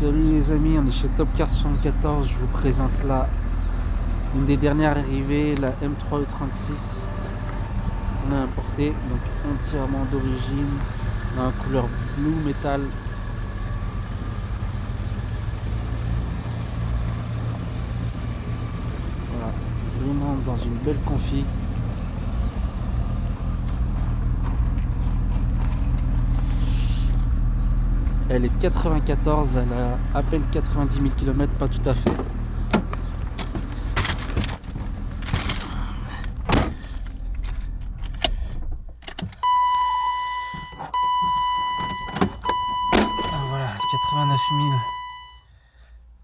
Salut les amis, on est chez Top Car 74. Je vous présente là une des dernières arrivées, la M3E36. On a importé, donc entièrement d'origine, en couleur blue metal. Voilà, vraiment dans une belle config. Elle est de 94, elle a à peine 90 000 km, pas tout à fait. Voilà, 89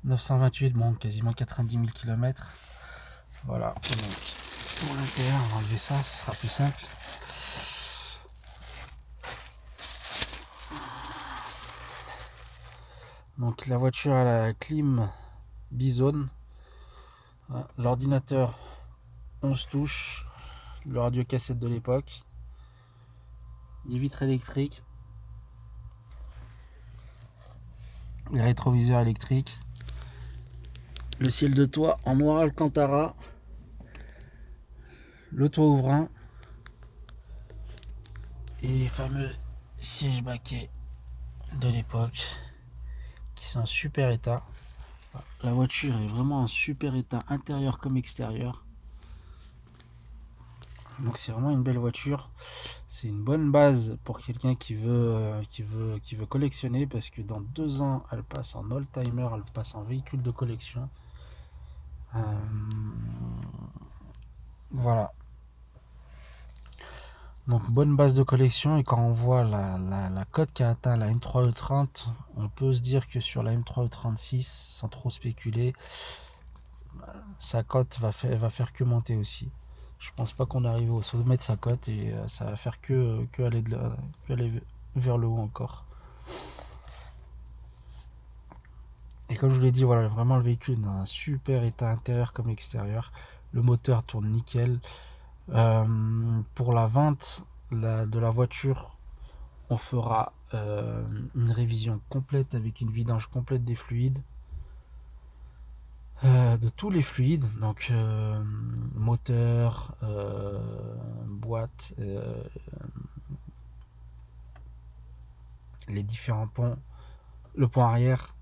928, bon, quasiment 90 000 km. Voilà, donc pour l'intérieur, on va enlever ça, ce sera plus simple. Donc la voiture a la clim Bizone, l'ordinateur 11 touches, le radio cassette de l'époque, les vitres électriques, les rétroviseurs électriques, le ciel de toit en noir Alcantara, le toit ouvrant et les fameux sièges baquets de l'époque qui sont en super état. La voiture est vraiment en super état intérieur comme extérieur. Donc c'est vraiment une belle voiture. C'est une bonne base pour quelqu'un qui veut collectionner, parce que dans 2 ans elle passe en old-timer, elle passe en véhicule de collection. Voilà. Donc bonne base de collection, et quand on voit la cote qu'a atteint la M3E30, on peut se dire que sur la M3E36, sans trop spéculer, sa cote va faire que monter aussi. Je pense pas qu'on arrive au sommet de sa cote, et ça va faire que aller vers le haut encore. Et comme je vous l'ai dit, voilà, vraiment le véhicule dans un super état intérieur comme extérieur. Le moteur tourne nickel. Pour la vente de la voiture, on fera une révision complète avec une vidange complète des fluides, de tous les fluides, donc moteur, boîte, les différents ponts, le pont arrière,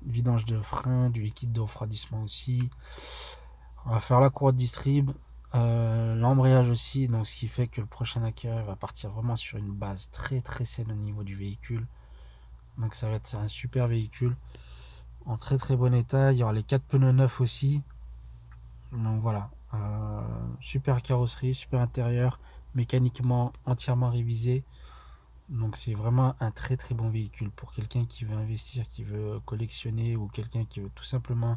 vidange de frein, du liquide de refroidissement aussi. On va faire la courroie de distrib, l'embrayage aussi, donc ce qui fait que le prochain acquéreur va partir vraiment sur une base très très saine au niveau du véhicule. Donc ça va être un super véhicule en très très bon état. Il y aura les 4 pneus neufs aussi. Donc voilà, super carrosserie, super intérieur, mécaniquement entièrement révisé. Donc c'est vraiment un très très bon véhicule pour quelqu'un qui veut investir, qui veut collectionner, ou quelqu'un qui veut tout simplement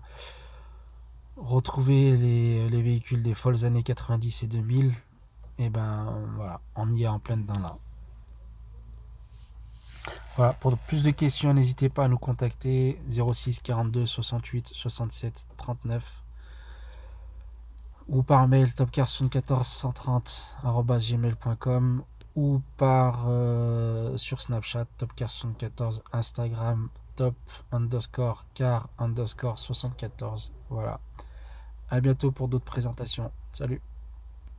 retrouver les véhicules des folles années 90 et 2000. Et ben voilà, on y est en plein dedans là. Voilà, pour plus de questions, n'hésitez pas à nous contacter 06 42 68 67 39, ou par mail topcar74 130 @gmail.com, ou sur Snapchat topcar74, Instagram top_car_74. Voilà. À bientôt pour d'autres présentations. Salut.